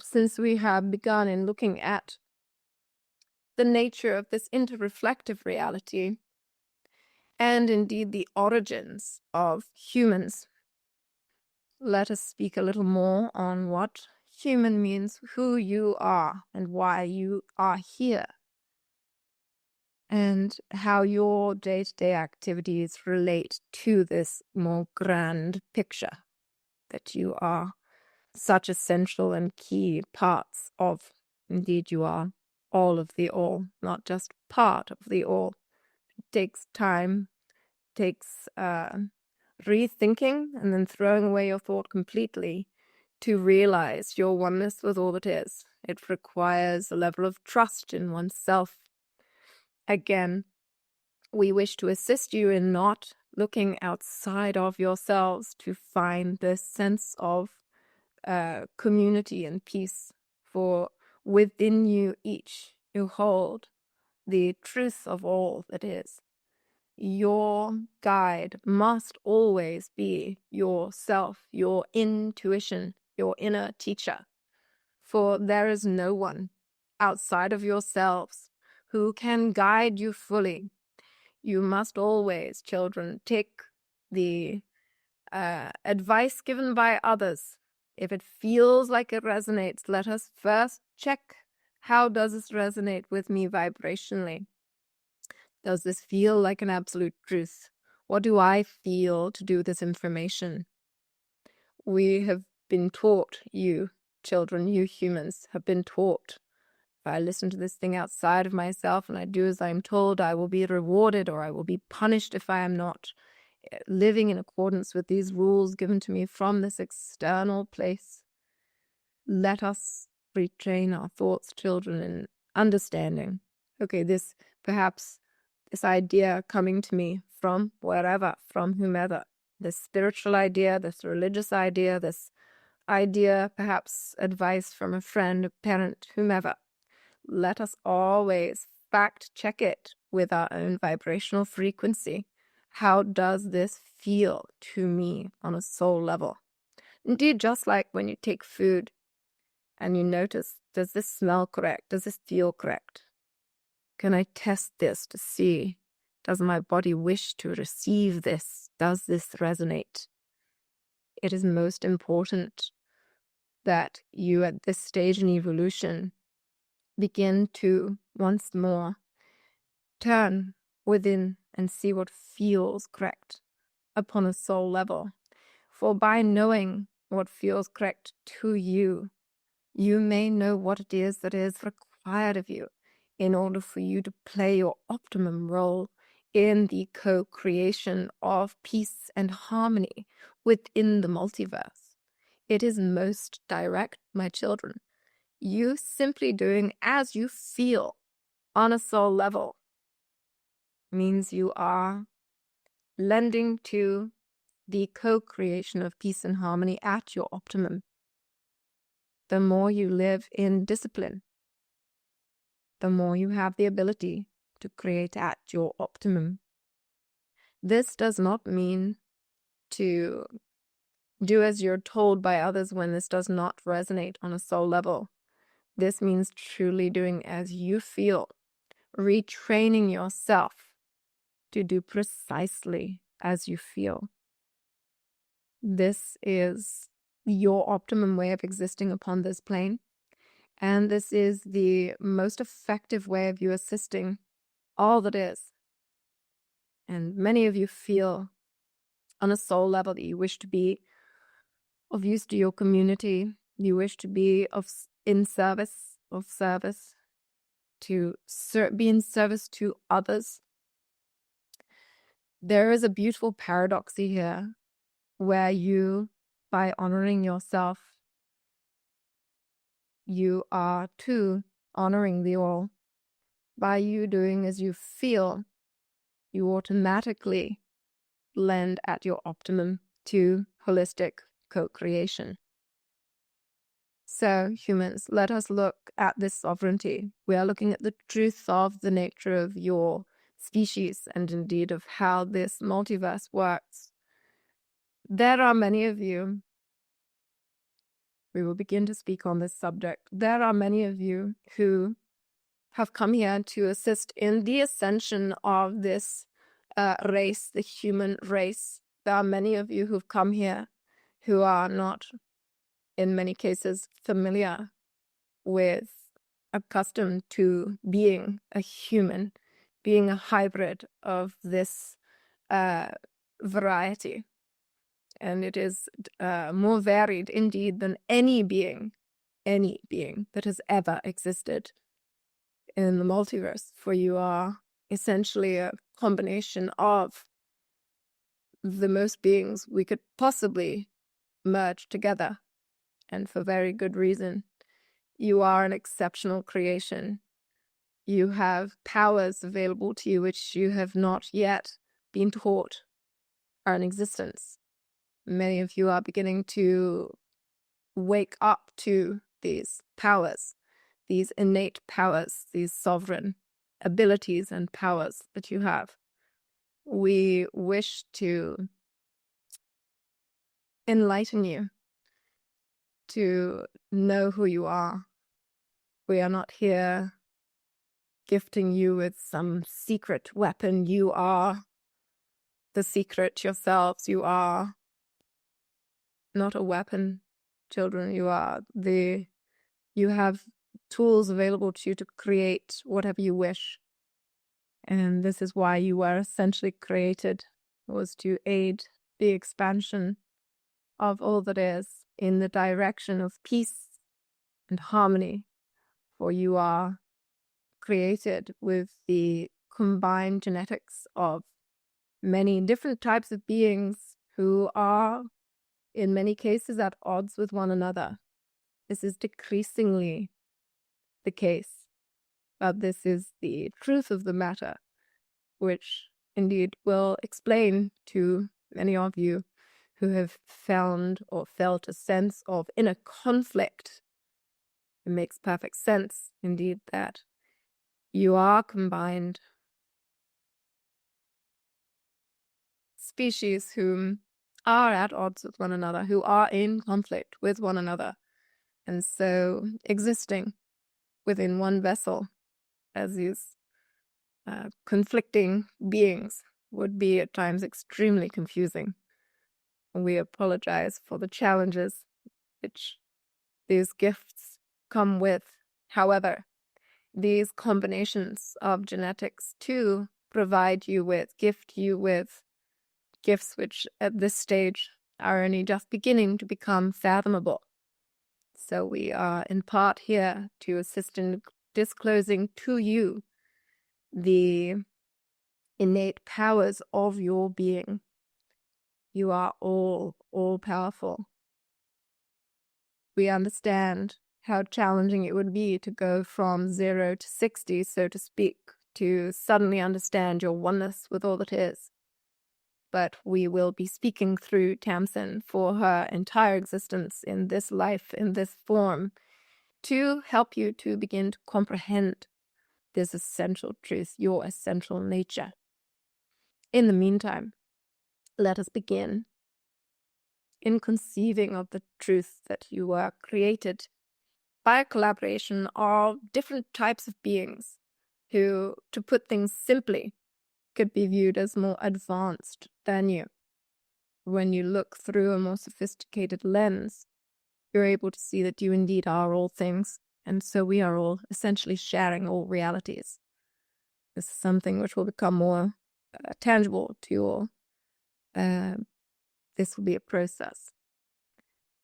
since we have begun in looking at the nature of this interreflective reality, and indeed the origins of humans, let us speak a little more on what human means, who you are, and why you are here, and how your day-to-day activities relate to this more grand picture that you are such essential and key parts of. Indeed, you are all of the all, not just part of the all. It takes time, takes rethinking, and then throwing away your thought completely to realize your oneness with all that is. It requires a level of trust in oneself. Again, we wish to assist you in not looking outside of yourselves to find this sense of community and peace, for within you each you hold the truth of all that is. Your guide must always be yourself, your intuition, your inner teacher, for there is no one outside of yourselves who can guide you fully. You must always, children, take the advice given by others. If it feels like it resonates, let us first check, how does this resonate with me vibrationally? Does this feel like an absolute truth? What do I feel to do with this information? We have been taught, you children, you humans have been taught, if I listen to this thing outside of myself and I do as I'm told, I will be rewarded, or I will be punished if I am not living in accordance with these rules given to me from this external place. Let us retrain our thoughts, children, in understanding. Okay, this idea coming to me from wherever, from whomever, this spiritual idea, this religious idea, this idea, perhaps advice from a friend, a parent, whomever. Let us always fact check it with our own vibrational frequency. How does this feel to me on a soul level? Indeed, just like when you take food and you notice, does this smell correct? Does this feel correct? Can I test this to see, does my body wish to receive this? Does this resonate? It is most important that you at this stage in evolution begin to once more turn within and see what feels correct upon a soul level. For by knowing what feels correct to you, you may know what it is that is required of you in order for you to play your optimum role in the co-creation of peace and harmony within the multiverse. It is most direct, my children. You simply doing as you feel on a soul level means you are lending to the co-creation of peace and harmony at your optimum. The more you live in discipline, the more you have the ability to create at your optimum. This does not mean to do as you're told by others when this does not resonate on a soul level. This means truly doing as you feel, retraining yourself to do precisely as you feel. This is your optimum way of existing upon this plane, and this is the most effective way of you assisting all that is. And many of you feel on a soul level that you wish to be of use to your community, you wish to be in service, to be in service to others. There is a beautiful paradoxy here where you, by honoring yourself, you are too honoring the all. By you doing as you feel, you automatically lend at your optimum to holistic co-creation. So, humans, let us look at this sovereignty. We are looking at the truth of the nature of your species and indeed of how this multiverse works. There are many of you we will begin to speak on this subject. There are many of you who have come here to assist in the ascension of this race, the human race. There are many of you who've come here who are not, in many cases, familiar with, accustomed to being a human, being a hybrid of this variety. And it is more varied indeed than any being that has ever existed in the multiverse, for you are essentially a combination of the most beings we could possibly merge together, and for very good reason. You are an exceptional creation. You have powers available to you which you have not yet been taught are in existence. Many of you are beginning to wake up to these powers, these innate powers, these sovereign abilities and powers that you have. We wish to enlighten you to know who you are. We are not here gifting you with some secret weapon. You are the secret yourselves. You are not a weapon, children. You have tools available to you to create whatever you wish. And this is why you were essentially created, was to aid the expansion of all that is in the direction of peace and harmony. For you are created with the combined genetics of many different types of beings who are, in many cases, at odds with one another. This is decreasingly the case, but this is the truth of the matter, which indeed will explain to many of you who have found or felt a sense of inner conflict. It makes perfect sense, indeed, that you are combined species who are at odds with one another, who are in conflict with one another, and so existing within one vessel as these conflicting beings would be at times extremely confusing. We apologize for the challenges which these gifts come with. However, these combinations of genetics too gift you with gifts which at this stage are only just beginning to become fathomable. So we are in part here to assist in disclosing to you the innate powers of your being. You are all powerful. We understand how challenging it would be to go from 0 to 60, so to speak, to suddenly understand your oneness with all that is. But we will be speaking through Tamsin for her entire existence in this life, in this form, to help you to begin to comprehend this essential truth, your essential nature. In the meantime, let us begin in conceiving of the truth that you were created by a collaboration of different types of beings who, to put things simply, could be viewed as more advanced than you. When you look through a more sophisticated lens, you're able to see that you indeed are all things, and so we are all essentially sharing all realities. This is something which will become more tangible to you all. This will be a process.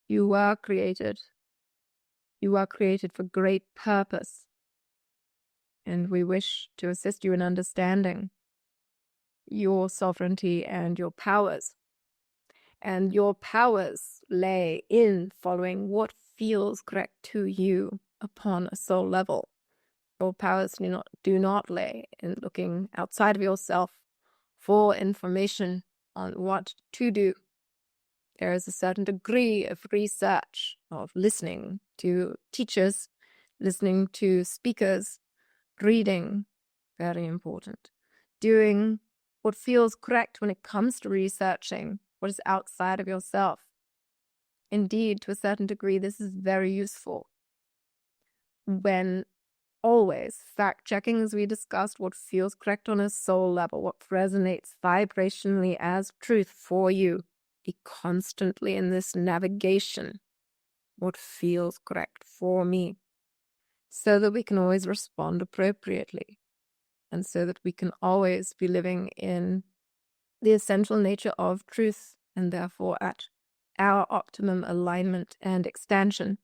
You are created for great purpose, and we wish to assist you in understanding your sovereignty and your powers. And your powers lay in following what feels correct to you upon a soul level. Your powers do not lay in looking outside of yourself for information on what to do. There is a certain degree of research, of listening to teachers, listening to speakers, reading, very important. Doing what feels correct when it comes to researching what is outside of yourself. indeed, to a certain degree, this is very useful when always fact-checking, as we discussed, what feels correct on a soul level, what resonates vibrationally as truth for you. Be constantly in this navigation, what feels correct for me, so that we can always respond appropriately, and so that we can always be living in the essential nature of truth, and therefore at our optimum alignment and expansion.